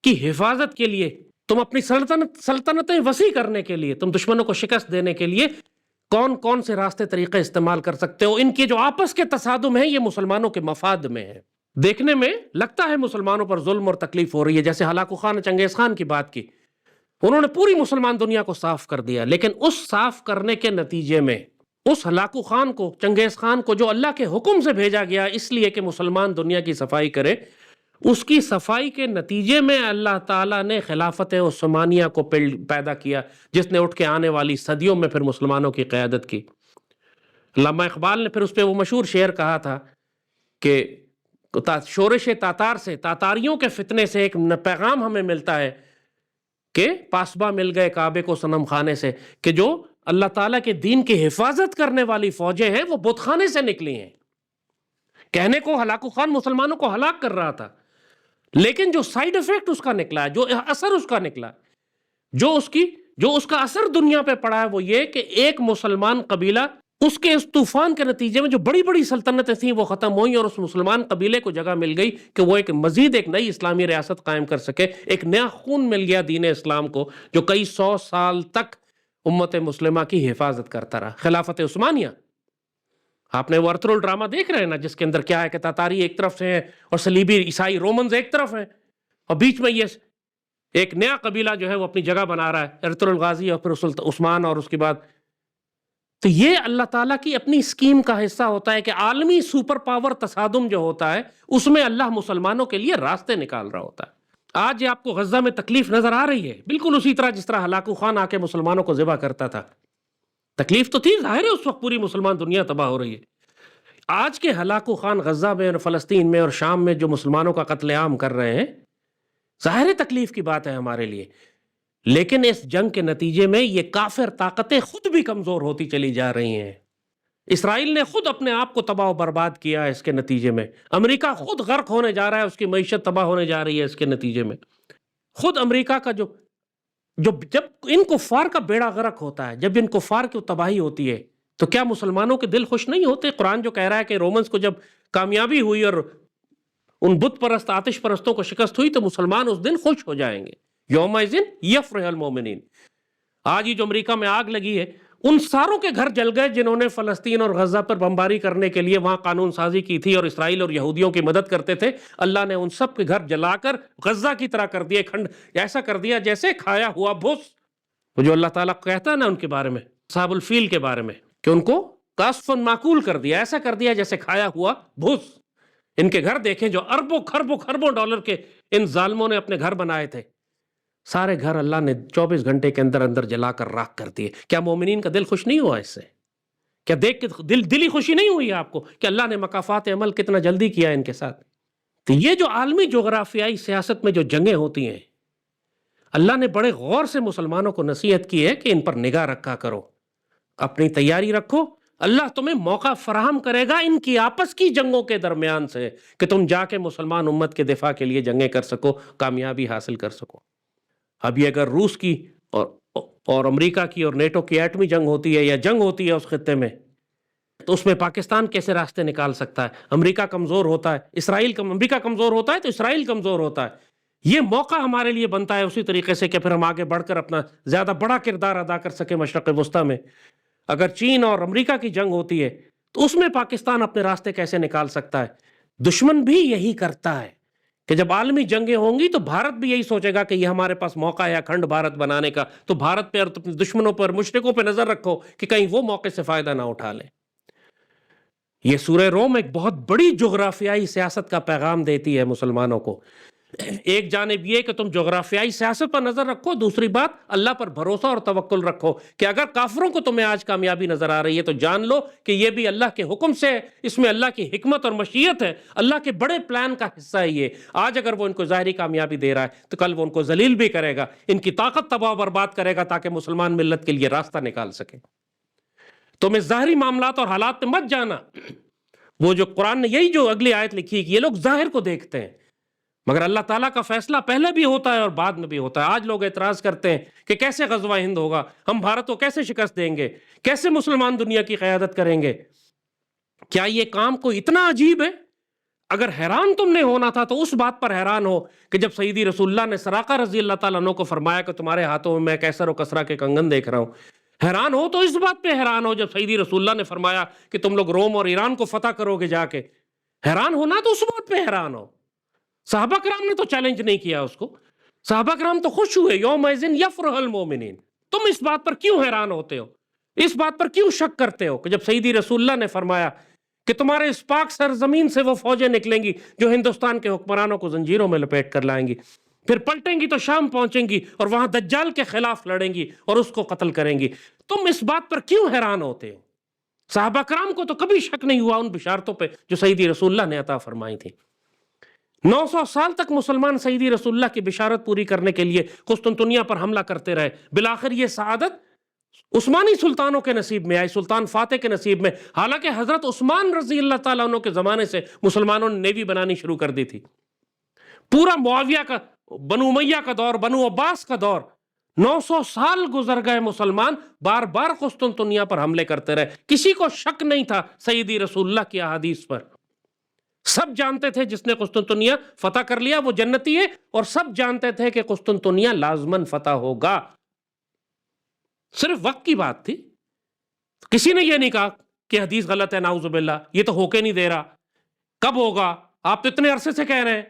کی حفاظت کے لیے، تم اپنی سلطنتیں وسیع کرنے کے لیے، تم دشمنوں کو شکست دینے کے لیے کون کون سے راستے طریقے استعمال کر سکتے ہو. ان کے جو آپس کے تصادم ہیں یہ مسلمانوں کے مفاد میں ہے. دیکھنے میں لگتا ہے مسلمانوں پر ظلم اور تکلیف ہو رہی ہے، جیسے ہلاکو خان نے چنگیز خان کی بات کی، انہوں نے پوری مسلمان دنیا کو صاف کر دیا، لیکن اس صاف کرنے کے نتیجے میں اس ہلاکو خان کو، چنگیز خان کو، جو اللہ کے حکم سے بھیجا گیا اس لیے کہ مسلمان دنیا کی صفائی کرے، اس کی صفائی کے نتیجے میں اللہ تعالیٰ نے خلافت عثمانیہ کو پیدا کیا، جس نے اٹھ کے آنے والی صدیوں میں پھر مسلمانوں کی قیادت کی. علامہ اقبال نے پھر اس پہ وہ مشہور شعر کہا تھا کہ شورش تاتار سے، تاتاریوں کے فتنے سے ایک پیغام ہمیں ملتا ہے کہ پاسباں مل گئے کعبے کو صنم خانے سے، کہ جو اللہ تعالیٰ کے دین کی حفاظت کرنے والی فوجیں ہیں وہ بت خانے سے نکلی ہیں. کہنے کو ہلاکو خان مسلمانوں کو ہلاک کر رہا تھا، لیکن جو سائیڈ ایفیکٹ اس کا نکلا، جو اثر اس کا نکلا، جو اس کا اثر دنیا پہ پڑا ہے، وہ یہ کہ ایک مسلمان قبیلہ اس کے اس طوفان کے نتیجے میں جو بڑی بڑی سلطنتیں تھیں وہ ختم ہوئیں، اور اس مسلمان قبیلے کو جگہ مل گئی کہ وہ ایک مزید ایک نئی اسلامی ریاست قائم کر سکے. ایک نیا خون مل گیا دین اسلام کو، جو کئی 100 سال تک امت مسلمہ کی حفاظت کرتا رہا. خلافت عثمانیہ، آپ نے وہ ارطغرل ڈرامہ دیکھ رہے ہیں نا، جس کے اندر کیا ہے کہ تاتاری ایک طرف سے ہیں اور صلیبی عیسائی رومنز ایک طرف ہیں، اور بیچ میں یہ ایک نیا قبیلہ جو ہے وہ اپنی جگہ بنا رہا ہے، ارطغرل غازی اور پھر عثمان، اور اس کے بعد. تو یہ اللہ تعالیٰ کی اپنی اسکیم کا حصہ ہوتا ہے کہ عالمی سپر پاور تصادم جو ہوتا ہے اس میں اللہ مسلمانوں کے لیے راستے نکال رہا ہوتا ہے. آج آپ کو غزہ میں تکلیف نظر آ رہی ہے، بالکل اسی طرح جس طرح ہلاکو خان آ کے مسلمانوں کو ذبح کرتا تھا. تکلیف تو تھی، ظاہر ہے اس وقت پوری مسلمان دنیا تباہ ہو رہی ہے. آج کے ہلاکو خان غزہ میں اور فلسطین میں اور شام میں جو مسلمانوں کا قتل عام کر رہے ہیں، ظاہر تکلیف کی بات ہے ہمارے لیے، لیکن اس جنگ کے نتیجے میں یہ کافر طاقتیں خود بھی کمزور ہوتی چلی جا رہی ہیں. اسرائیل نے خود اپنے آپ کو تباہ و برباد کیا ہے اس کے نتیجے میں. امریکہ خود غرق ہونے جا رہا ہے، اس کی معیشت تباہ ہونے جا رہی ہے اس کے نتیجے میں. خود امریکہ کا جب ان کفار کا بیڑا غرق ہوتا ہے، جب ان کفار کی تباہی ہوتی ہے، تو کیا مسلمانوں کے دل خوش نہیں ہوتے؟ قرآن جو کہہ رہا ہے کہ رومنز کو جب کامیابی ہوئی اور ان بت پرست آتش پرستوں کو شکست ہوئی تو مسلمان اس دن خوش ہو جائیں گے. یومئذ یفرح المومنین. آج ہی جو امریکہ میں آگ لگی ہے، ان ساروں کے گھر جل گئے جنہوں نے فلسطین اور غزہ پر بمباری کرنے کے لیے وہاں قانون سازی کی تھی اور اسرائیل اور یہودیوں کی مدد کرتے تھے. اللہ نے ان سب کے گھر جلا کر غزہ کی طرح کر دیا، کھنڈ ایسا کر دیا جیسے کھایا ہوا بھوس. وہ جو اللہ تعالیٰ کہتا ہے نا ان کے بارے میں صاحب الفیل کے بارے میں کہ ان کو کاسفن معقول کر دیا، ایسا کر دیا جیسے کھایا ہوا بھوس۔ ان کے گھر دیکھیں جو اربوں خربوں ڈالر کے ان ظالموں نے اپنے گھر بنائے تھے، سارے گھر اللہ نے 24 گھنٹے کے اندر اندر جلا کر راکھ کر دیے۔ کیا مومنین کا دل خوش نہیں ہوا اس سے؟ کیا دیکھ کے دلی خوشی نہیں ہوئی آپ کو کہ اللہ نے مکافات عمل کتنا جلدی کیا ان کے ساتھ؟ تو یہ جو عالمی جغرافیائی سیاست میں جو جنگیں ہوتی ہیں، اللہ نے بڑے غور سے مسلمانوں کو نصیحت کی ہے کہ ان پر نگاہ رکھا کرو، اپنی تیاری رکھو، اللہ تمہیں موقع فراہم کرے گا ان کی آپس کی جنگوں کے درمیان سے کہ تم جا کے مسلمان امت کے دفاع کے لیے جنگیں کر سکو، کامیابی حاصل کر سکو۔ اب یہ اگر روس کی اور امریکہ کی اور نیٹو کی ایٹمی جنگ ہوتی ہے یا جنگ ہوتی ہے اس خطے میں، تو اس میں پاکستان کیسے راستے نکال سکتا ہے؟ امریکہ کمزور ہوتا ہے، امریکہ کمزور ہوتا ہے تو اسرائیل کمزور ہوتا ہے۔ یہ موقع ہمارے لیے بنتا ہے اسی طریقے سے کہ پھر ہم آگے بڑھ کر اپنا زیادہ بڑا کردار ادا کر سکیں مشرق وسطیٰ میں۔ اگر چین اور امریکہ کی جنگ ہوتی ہے تو اس میں پاکستان اپنے راستے کیسے نکال سکتا ہے؟ دشمن بھی یہی کرتا ہے کہ جب عالمی جنگیں ہوں گی تو بھارت بھی یہی سوچے گا کہ یہ ہمارے پاس موقع ہے اکھنڈ بھارت بنانے کا، تو بھارت پہ اور اپنے دشمنوں پر، مشرکوں پہ نظر رکھو کہ کہیں وہ موقع سے فائدہ نہ اٹھا لیں۔ یہ سورہ روم ایک بہت بڑی جغرافیائی سیاست کا پیغام دیتی ہے مسلمانوں کو۔ ایک جانب یہ کہ تم جغرافیائی سیاست پر نظر رکھو، دوسری بات اللہ پر بھروسہ اور توکل رکھو کہ اگر کافروں کو تمہیں آج کامیابی نظر آ رہی ہے تو جان لو کہ یہ بھی اللہ کے حکم سے ہے، اس میں اللہ کی حکمت اور مشیت ہے، اللہ کے بڑے پلان کا حصہ ہے یہ۔ آج اگر وہ ان کو ظاہری کامیابی دے رہا ہے تو کل وہ ان کو ذلیل بھی کرے گا، ان کی طاقت تباہ و برباد کرے گا تاکہ مسلمان ملت کے لیے راستہ نکال سکے۔ تمہیں ظاہری معاملات اور حالات میں مت جانا۔ وہ جو قرآن نے یہی جو اگلی آیت لکھی کہ یہ لوگ ظاہر کو دیکھتے ہیں، مگر اللہ تعالیٰ کا فیصلہ پہلے بھی ہوتا ہے اور بعد میں بھی ہوتا ہے۔ آج لوگ اعتراض کرتے ہیں کہ کیسے غزوہ ہند ہوگا، ہم بھارت کو کیسے شکست دیں گے، کیسے مسلمان دنیا کی قیادت کریں گے؟ کیا یہ کام کوئی اتنا عجیب ہے؟ اگر حیران تم نے ہونا تھا تو اس بات پر حیران ہو کہ جب سیدی رسول اللہ نے سراقہ رضی اللہ تعالیٰ عنہ کو فرمایا کہ تمہارے ہاتھوں میں کیسر و کسرا کے کنگن دیکھ رہا ہوں، حیران ہو تو اس بات پہ حیران ہو جب سیدی رسول اللہ نے فرمایا کہ تم لوگ روم اور ایران کو فتح کرو گے جا کے۔ حیران ہونا تو اس بات پہ حیران ہو۔ صحابہ کرام نے تو چیلنج نہیں کیا اس کو، صحابہ کرام تو خوش ہوئے، یومئذ یفرح المومنین۔ تم اس بات پر کیوں حیران ہوتے ہو، اس بات پر کیوں شک کرتے ہو کہ جب سیدی رسول اللہ نے فرمایا کہ تمہارے اس پاک سرزمین سے وہ فوجیں نکلیں گی جو ہندوستان کے حکمرانوں کو زنجیروں میں لپیٹ کر لائیں گی، پھر پلٹیں گی تو شام پہنچیں گی اور وہاں دجال کے خلاف لڑیں گی اور اس کو قتل کریں گی، تم اس بات پر کیوں حیران ہوتے ہو؟ صحابہ کرام کو تو کبھی شک نہیں ہوا ان بشارتوں پہ جو سیدی رسول اللہ نے عطا فرمائی تھی۔ 900 سال تک مسلمان سیدی رسول اللہ کی بشارت پوری کرنے کے لیے قسطنطنیہ پر حملہ کرتے رہے، بالآخر یہ سعادت عثمانی سلطانوں کے نصیب میں آئی، سلطان فاتح کے نصیب میں، حالانکہ حضرت عثمان رضی اللہ تعالیٰ عنہ کے زمانے سے مسلمانوں نے نیوی بنانی شروع کر دی تھی۔ پورا معاویہ کا، بنو امیہ کا دور، بنو عباس کا دور، 900 سال گزر گئے، مسلمان بار بار قسطنطنیہ پر حملے کرتے رہے، کسی کو شک نہیں تھا سیدی رسول اللہ کی احادیث پر۔ سب جانتے تھے جس نے قسطنطنیہ فتح کر لیا وہ جنتی ہے، اور سب جانتے تھے کہ قسطنطنیہ لازماً فتح ہوگا، صرف وقت کی بات تھی۔ کسی نے یہ نہیں کہا کہ حدیث غلط ہے، نعوذ باللہ، یہ تو ہو کے نہیں دے رہا، کب ہوگا؟ آپ تو اتنے عرصے سے کہہ رہے ہیں۔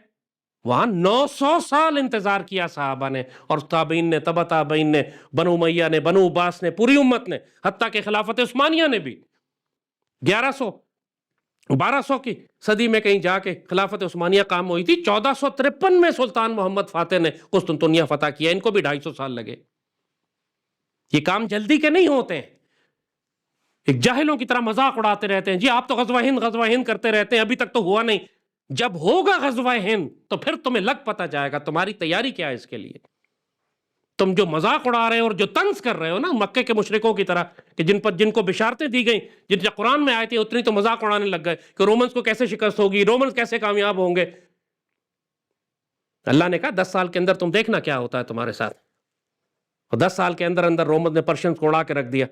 وہاں 900 سال انتظار کیا صحابہ نے اور تابعین نے، تبع تابعین نے، بنو امیہ نے، بنو عباس نے، پوری امت نے، حتیٰ کہ خلافت عثمانیہ نے بھی 1200 کی صدی میں کہیں جا کے خلافت عثمانیہ قائم ہوئی تھی، 1453 میں سلطان محمد فاتح نے قسطنطنیہ فتح کیا، ان کو بھی 250 سال لگے۔ یہ کام جلدی کے نہیں ہوتے ہیں، ایک جاہلوں کی طرح مذاق اڑاتے رہتے ہیں، جی آپ تو غزوہ ہند کرتے رہتے ہیں، ابھی تک تو ہوا نہیں۔ جب ہوگا غزوہ ہند تو پھر تمہیں لگ پتہ جائے گا تمہاری تیاری کیا ہے اس کے لیے۔ تم جو مذاق اڑا رہے ہو اور جو طنز کر رہے ہو نا مکے کے مشرکوں کی طرح، کہ جن کو بشارتیں دی گئیں، جن سے قرآن میں آئے تھے، اتنی تو مذاق اڑانے لگ گئے کہ رومنز کو کیسے شکست ہوگی، رومنز کیسے کامیاب ہوں گے۔ اللہ نے کہا 10 سال کے اندر تم دیکھنا کیا ہوتا ہے تمہارے ساتھ، اور 10 سال کے اندر اندر رومنز نے پرشنز کو اڑا کے رکھ دیا۔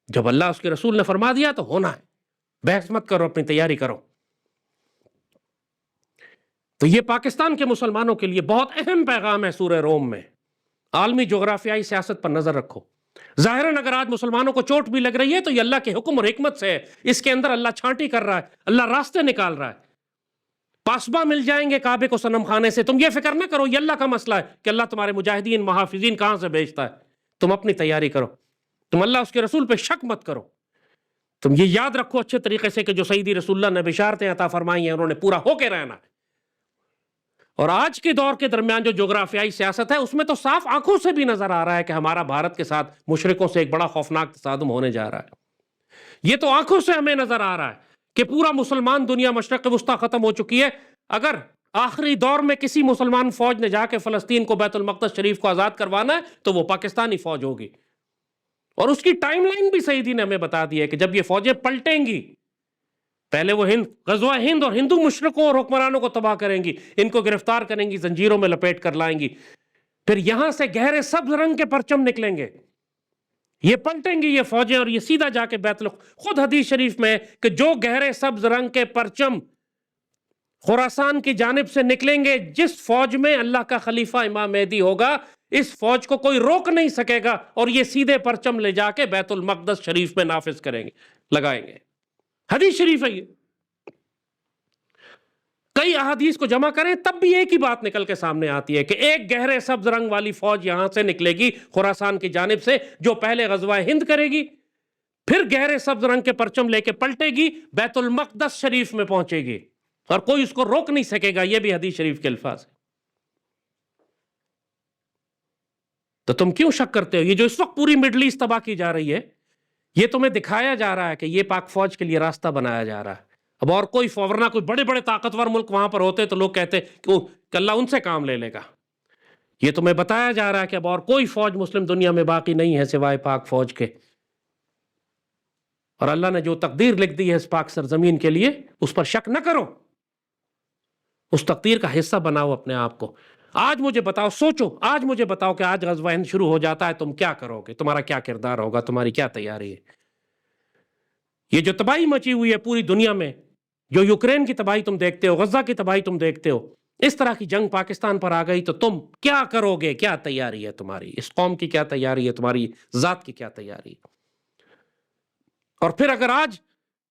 جب اللہ اس کے رسول نے فرما دیا تو ہونا ہے، بحث مت کرو، اپنی تیاری کرو۔ تو یہ پاکستان کے مسلمانوں کے لیے بہت اہم پیغام ہے سورہ روم میں۔ عالمی جغرافیائی سیاست پر نظر رکھو۔ ظاہراً اگر آج مسلمانوں کو چوٹ بھی لگ رہی ہے تو یہ اللہ کے حکم اور حکمت سے ہے، اس کے اندر اللہ چھانٹی کر رہا ہے، اللہ راستے نکال رہا ہے۔ پاسباں مل جائیں گے کعبے کو صنم خانے سے، تم یہ فکر نہ کرو، یہ اللہ کا مسئلہ ہے کہ اللہ تمہارے مجاہدین محافظین کہاں سے بھیجتا ہے۔ تم اپنی تیاری کرو، تم اللہ اس کے رسول پہ شک مت کرو، تم یہ یاد رکھو اچھے طریقے سے کہ جو سیدی رسول اللہ نے بشارتیں عطا فرمائی ہیں انہوں نے پورا ہو کے رہنا ہے۔ اور آج کے دور کے درمیان جو جغرافیائی سیاست ہے اس میں تو صاف آنکھوں سے بھی نظر آ رہا ہے کہ ہمارا بھارت کے ساتھ مشرکوں سے ایک بڑا خوفناک تصادم ہونے جا رہا ہے۔ یہ تو آنکھوں سے ہمیں نظر آ رہا ہے کہ پورا مسلمان دنیا مشرق وسطیٰ ختم ہو چکی ہے۔ اگر آخری دور میں کسی مسلمان فوج نے جا کے فلسطین کو، بیت المقدس شریف کو آزاد کروانا ہے تو وہ پاکستانی فوج ہوگی، اور اس کی ٹائم لائن بھی سیدی نے ہمیں بتا دی ہے کہ جب یہ فوجیں پلٹیں گی، پہلے وہ غزوہ ہند اور ہندو مشرکوں اور حکمرانوں کو تباہ کریں گی، ان کو گرفتار کریں گی، زنجیروں میں لپیٹ کر لائیں گی، پھر یہاں سے گہرے سبز رنگ کے پرچم نکلیں گے، یہ پلٹیں گی یہ فوجیں، اور یہ سیدھا جا کے خود حدیث شریف میں کہ جو گہرے سبز رنگ کے پرچم خراسان کی جانب سے نکلیں گے، جس فوج میں اللہ کا خلیفہ امام مہدی ہوگا، اس فوج کو کوئی روک نہیں سکے گا، اور یہ سیدھے پرچم لے جا کے بیت المقدس شریف میں نافذ کریں گے، لگائیں گے۔ حدیث شریف ہے یہ۔ کئی احادیث کو جمع کریں تب بھی ایک ہی بات نکل کے سامنے آتی ہے کہ ایک گہرے سبز رنگ والی فوج یہاں سے نکلے گی خراسان کی جانب سے، جو پہلے غزوہ ہند کرے گی، پھر گہرے سبز رنگ کے پرچم لے کے پلٹے گی، بیت المقدس شریف میں پہنچے گی، اور کوئی اس کو روک نہیں سکے گا۔ یہ بھی حدیث شریف کے الفاظ ہیں۔ تو تم کیوں شک کرتے ہو؟ یہ جو اس وقت پوری مڈل ایسٹ تباہ کی جا رہی ہے، یہ تمہیں دکھایا جا رہا ہے کہ یہ پاک فوج کے لیے راستہ بنایا جا رہا ہے۔ اب اور کوئی ورنہ کوئی بڑے بڑے طاقتور ملک وہاں پر ہوتے تو لوگ کہتے کہ اللہ ان سے کام لے لے گا۔ یہ تمہیں بتایا جا رہا ہے کہ اب اور کوئی فوج مسلم دنیا میں باقی نہیں ہے سوائے پاک فوج کے، اور اللہ نے جو تقدیر لکھ دی ہے اس پاک سرزمین کے لیے اس پر شک نہ کرو، اس تقدیر کا حصہ بناؤ اپنے آپ کو۔ آج مجھے بتاؤ، سوچو، آج مجھے بتاؤ کہ آج غزوہ ہند شروع ہو جاتا ہے، تم کیا کرو گے؟ تمہارا کیا کردار ہوگا؟ تمہاری کیا تیاری ہے؟ یہ جو تباہی مچی ہوئی ہے پوری دنیا میں، جو یوکرین کی تباہی تم دیکھتے ہو، غزہ کی تباہی تم دیکھتے ہو، اس طرح کی جنگ پاکستان پر آ گئی تو تم کیا کرو گے؟ کیا تیاری ہے تمہاری؟ اس قوم کی کیا تیاری ہے؟ تمہاری ذات کی کیا تیاری ہے؟ اور پھر اگر آج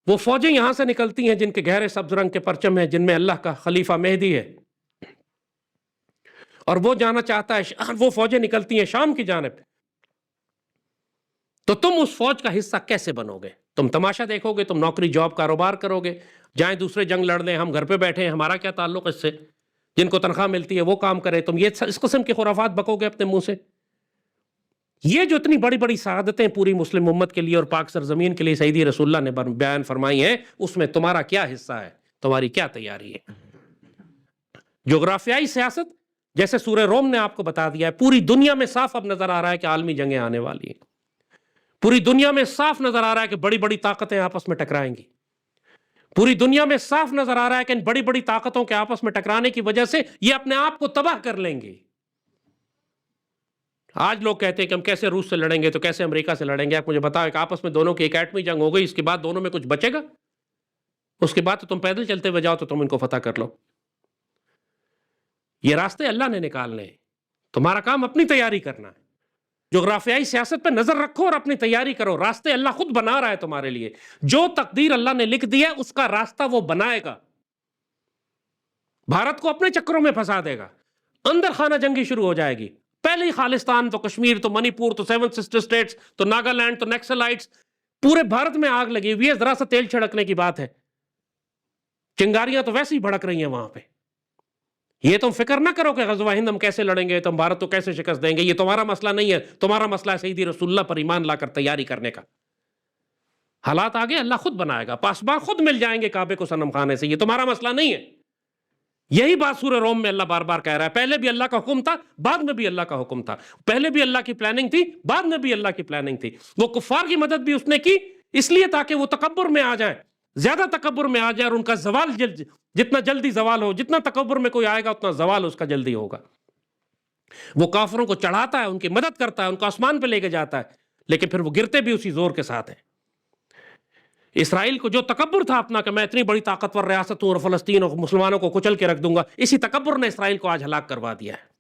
وہ فوجیں یہاں سے نکلتی ہیں جن کے گہرے سبز رنگ کے پرچم ہیں، جن میں اللہ کا خلیفہ مہدی ہے، اور وہ جانا چاہتا ہے، وہ فوجیں نکلتی ہیں شام کی جانب، تو تم اس فوج کا حصہ کیسے بنو گے؟ تم تماشا دیکھو گے؟ تم نوکری جاب کاروبار کرو گے؟ جائیں دوسرے جنگ لڑ لیں، ہم گھر پہ بیٹھے ہیں، ہمارا کیا تعلق اس سے؟ جن کو تنخواہ ملتی ہے وہ کام کرے، تم یہ اس قسم کی خرافات بکو گے اپنے منہ سے؟ یہ جو اتنی بڑی بڑی سعادتیں پوری مسلم امت کے لیے اور پاک سرزمین کے لیے سیدی رسول اللہ نے بیان فرمائی ہیں، اس میں تمہارا کیا حصہ ہے؟ تمہاری کیا تیاری ہے؟ جغرافیائی سیاست جیسے سورہ روم نے آپ کو بتا دیا ہے، پوری دنیا میں صاف اب نظر آ رہا ہے کہ عالمی جنگیں آنے والی ہیں۔ پوری دنیا میں صاف نظر آ رہا ہے کہ بڑی بڑی طاقتیں آپس میں ٹکرائیں گی۔ پوری دنیا میں صاف نظر آ رہا ہے کہ ان بڑی بڑی طاقتوں کے آپس میں ٹکرانے کی وجہ سے یہ اپنے آپ کو تباہ کر لیں گے۔ آج لوگ کہتے ہیں کہ ہم کیسے روس سے لڑیں گے، تو کیسے امریکہ سے لڑیں گے؟ آپ مجھے بتاؤ، ایک آپس میں دونوں کی ایک ایٹمی جنگ ہو گئی، اس کے بعد دونوں میں کچھ بچے گا؟ اس کے بعد تو تم پیدل چلتے ہوئے جاؤ تو تم ان کو فتح کر لو۔ یہ راستے اللہ نے نکالنے ہیں، تمہارا کام اپنی تیاری کرنا ہے۔ جغرافیائی سیاست پہ نظر رکھو اور اپنی تیاری کرو، راستے اللہ خود بنا رہا ہے تمہارے لیے۔ جو تقدیر اللہ نے لکھ دی ہے اس کا راستہ وہ بنائے گا۔ بھارت کو اپنے چکروں میں پھنسا دے گا، اندر خانہ جنگی شروع ہو جائے گی۔ پہلے ہی خالستان، تو کشمیر، تو منی پور، تو 7 سسٹر سٹیٹس، تو ناگالینڈ، تو نیکسلائٹس، پورے بھارت میں آگ لگی ہوئی ہے، ذرا سا تیل چھڑکنے کی بات ہے۔ چنگاریاں تو ویسے ہی بھڑک رہی ہیں وہاں پہ۔ یہ تم فکر نہ کرو کہ غزوہ ہند ہم کیسے لڑیں گے، تم بھارت کو کیسے شکست دیں گے، یہ تمہارا مسئلہ نہیں ہے۔ تمہارا مسئلہ ہے سیدی رسول اللہ پر ایمان لا کر تیاری کرنے کا۔ حالات آگے اللہ خود بنائے گا، پاسباں خود مل جائیں گے کعبے کو صنم خانے سے، یہ تمہارا مسئلہ نہیں ہے۔ یہی بات سورہ روم میں اللہ بار بار کہہ رہا ہے، پہلے بھی اللہ کا حکم تھا، بعد میں بھی اللہ کا حکم تھا، پہلے بھی اللہ کی پلاننگ تھی، بعد میں بھی اللہ کی پلاننگ تھی۔ وہ کفار کی مدد بھی اس نے کی اس لیے تاکہ وہ تکبر میں آ جائے، زیادہ تکبر میں آ جائے، اور ان کا زوال جتنا جلدی زوال ہو، جتنا تکبر میں کوئی آئے گا اتنا زوال اس کا جلدی ہوگا۔ وہ کافروں کو چڑھاتا ہے، ان کی مدد کرتا ہے، ان کو آسمان پہ لے کے جاتا ہے، لیکن پھر وہ گرتے بھی اسی زور کے ساتھ ہیں۔ اسرائیل کو جو تکبر تھا اپنا کہ میں اتنی بڑی طاقتور ریاست ہوں اور فلسطین اور مسلمانوں کو کچل کے رکھ دوں گا، اسی تکبر نے اسرائیل کو آج ہلاک کروا دیا ہے۔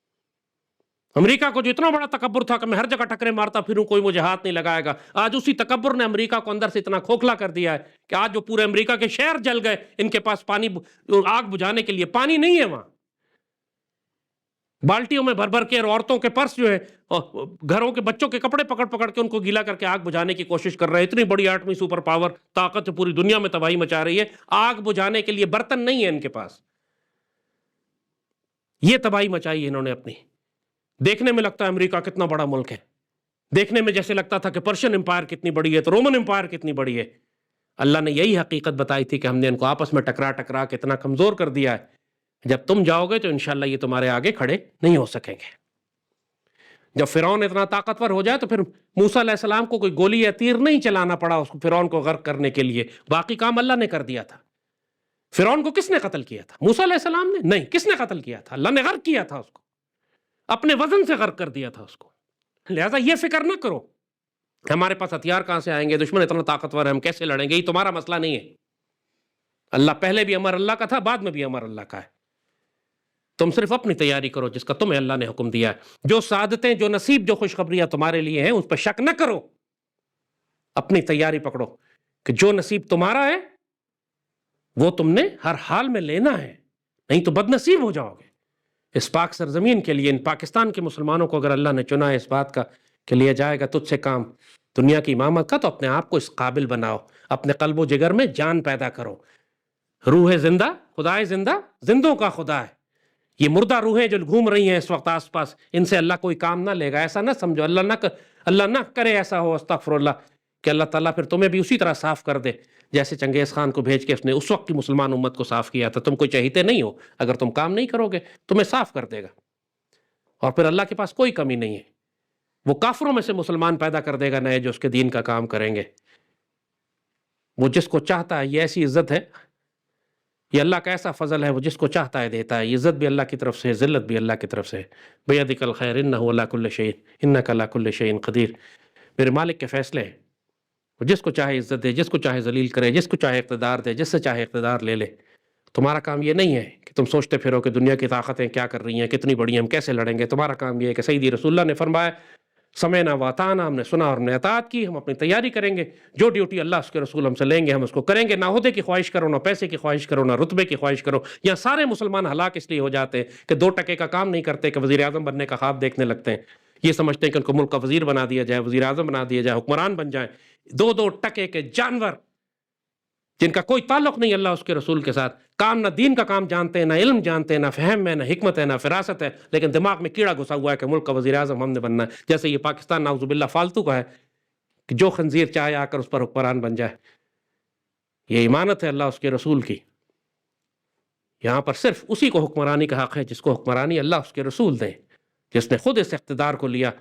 امریکہ کو جو اتنا بڑا تکبر تھا کہ میں ہر جگہ ٹکرے مارتا پھروں، کوئی مجھے ہاتھ نہیں لگائے گا، آج اسی تکبر نے امریکہ کو اندر سے اتنا کھوکھلا کر دیا ہے کہ آج جو پورے امریکہ کے شہر جل گئے، ان کے پاس پانی، آگ بجھانے کے لیے پانی نہیں ہے وہاں۔ بالٹیوں میں بھر بھر کے، اور عورتوں کے پرس جو ہے گھروں کے بچوں کے کپڑے پکڑ پکڑ کے ان کو گیلا کر کے آگ بجھانے کی کوشش کر رہے ہیں. اتنی بڑی ایٹمی سپر پاور طاقت پوری دنیا میں تباہی مچا رہی ہے، آگ بجھانے کے لیے برتن نہیں ہے ان کے پاس. یہ تباہی مچائی ہے انہوں نے اپنی. دیکھنے میں لگتا ہے امریکہ کتنا بڑا ملک ہے، دیکھنے میں جیسے لگتا تھا کہ پرشین امپائر کتنی بڑی ہے تو رومن امپائر کتنی بڑی ہے. اللہ نے یہی حقیقت بتائی تھی کہ ہم نے ان کو آپس میں ٹکرا ٹکرا کے اتنا کمزور کر دیا ہے. جب تم جاؤ گے تو انشاءاللہ یہ تمہارے آگے کھڑے نہیں ہو سکیں گے. جب فرعون اتنا طاقتور ہو جائے تو پھر موسیٰ علیہ السلام کو کوئی گولی یا تیر نہیں چلانا پڑا اس کو فرعون کو غرق کرنے کے لیے، باقی کام اللہ نے کر دیا تھا. فرعون کو کس نے قتل کیا تھا؟ موسیٰ علیہ السلام نے نہیں. کس نے قتل کیا تھا؟ اللہ نے غرق کیا تھا اس کو، اپنے وزن سے غرق کر دیا تھا اس کو. لہٰذا یہ فکر نہ کرو ہمارے پاس ہتھیار کہاں سے آئیں گے، دشمن اتنا طاقتور ہے ہم کیسے لڑیں گے. یہ تمہارا مسئلہ نہیں ہے. اللہ پہلے بھی امر اللہ کا تھا، بعد میں بھی امر اللہ کا ہے. تم صرف اپنی تیاری کرو جس کا تمہیں اللہ نے حکم دیا ہے. جو سعادتیں، جو نصیب، جو خوشخبریاں تمہارے لیے ہیں اس پہ شک نہ کرو. اپنی تیاری پکڑو کہ جو نصیب تمہارا ہے وہ تم نے ہر حال میں لینا ہے، نہیں تو بد نصیب ہو جاؤ گے. اس پاک سرزمین کے لیے، ان پاکستان کے مسلمانوں کو اگر اللہ نے چنا ہے اس بات کا کہ لیا جائے گا تجھ سے کام دنیا کی امامت کا، تو اپنے آپ کو اس قابل بناؤ. اپنے قلب و جگر میں جان پیدا کرو. روح زندہ، خدائے زندہ، زندوں کا خدا ہے. یہ مردہ روحیں جو گھوم رہی ہیں اس وقت آس پاس، ان سے اللہ کوئی کام نہ لے گا. ایسا نہ سمجھو، اللہ نہ کرے ایسا ہو، استغفر اللہ، کہ اللہ تعالیٰ پھر تمہیں بھی اسی طرح صاف کر دے جیسے چنگیز خان کو بھیج کے اس نے اس وقت کی مسلمان امت کو صاف کیا تھا. تم کوئی چہیتے نہیں ہو، اگر تم کام نہیں کرو گے تمہیں صاف کر دے گا. اور پھر اللہ کے پاس کوئی کمی نہیں ہے. وہ کافروں میں سے مسلمان پیدا کر دے گا نئے جو اس کے دین کا کام کریں گے. وہ جس کو چاہتا ہے، یہ ایسی عزت ہے، یہ اللہ کا ایسا فضل ہے، وہ جس کو چاہتا ہے دیتا ہے. یہ عزت بھی اللہ کی طرف سے، ذلت بھی اللہ کی طرف سے. بیدک الخیر انہ علی کل شیء انک علی کل شیء قدیر. میرے مالک کے فیصلے ہیں، وہ جس کو چاہے عزت دے، جس کو چاہے ذلیل کرے، جس کو چاہے اقتدار دے، جس سے چاہے اقتدار لے لے. تمہارا کام یہ نہیں ہے کہ تم سوچتے پھرو کہ دنیا کی طاقتیں کیا کر رہی ہیں، کتنی بڑی ہیں، ہم کیسے لڑیں گے. تمہارا کام یہ ہے کہ سیدی رسول اللہ نے فرمایا سمعنا واطعنا، ہم نے سنا اور ہم نے اطاعت کی. ہم اپنی تیاری کریں گے، جو ڈیوٹی اللہ اس کے رسول ہم سے لیں گے ہم اس کو کریں گے. نہ عہدے کی خواہش کرو، نہ پیسے کی خواہش کرو، نہ رتبے کی خواہش کرو. یہاں سارے مسلمان ہلاک اس لیے ہو جاتے ہیں کہ 2 ٹکے کا کام نہیں کرتے، کہ وزیر اعظم بننے کا خواب دیکھنے لگتے ہیں. یہ سمجھتے ہیں کہ ان کو ملک کا وزیر بنا دیا جائے، وزیر اعظم بنا دیا جائے، حکمران بن جائیں. 2 ٹکے کے جانور جن کا کوئی تعلق نہیں اللہ اس کے رسول کے ساتھ. کام نہ دین کا کام جانتے ہیں، نہ علم جانتے ہیں، نہ فہم ہے، نہ حکمت ہے، نہ فراست ہے، لیکن دماغ میں کیڑا گھسا ہوا ہے کہ ملک کا وزیر اعظم ہم نے بننا ہے. جیسے یہ پاکستان نعوذ باللہ فالتو کا ہے کہ جو خنزیر چاہے آ کر اس پر حکمران بن جائے. یہ امانت ہے اللہ اس کے رسول کی. یہاں پر صرف اسی کو حکمرانی کا حق ہے جس کو حکمرانی اللہ اس کے رسول دیں، جس نے خود اس اقتدار کو لیا.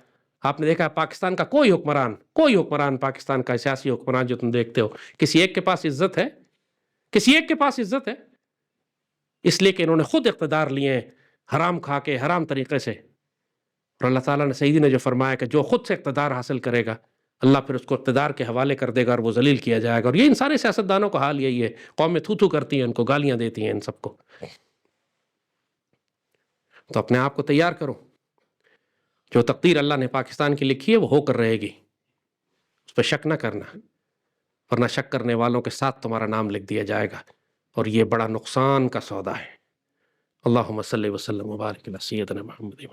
آپ نے دیکھا پاکستان کا کوئی حکمران پاکستان کا سیاسی حکمران جو تم دیکھتے ہو، کسی ایک کے پاس عزت ہے؟ کسی ایک کے پاس عزت ہے؟ اس لیے کہ انہوں نے خود اقتدار لیے ہیں حرام کھا کے، حرام طریقے سے. اور اللہ تعالیٰ نے سیدی نے جو فرمایا کہ جو خود سے اقتدار حاصل کرے گا اللہ پھر اس کو اقتدار کے حوالے کر دے گا اور وہ ذلیل کیا جائے گا. اور یہ ان سارے سیاستدانوں کا حال یہی ہے. قومیں تھو تھو کرتی ہیں، ان کو گالیاں دیتی ہیں، ان سب کو. تو اپنے آپ کو تیار کرو. جو تقدیر اللہ نے پاکستان کی لکھی ہے وہ ہو کر رہے گی، اس پہ شک نہ کرنا، ورنہ شک کرنے والوں کے ساتھ تمہارا نام لکھ دیا جائے گا، اور یہ بڑا نقصان کا سودا ہے. اللہم صلی وسلم وبارک علی سیدنا محمد.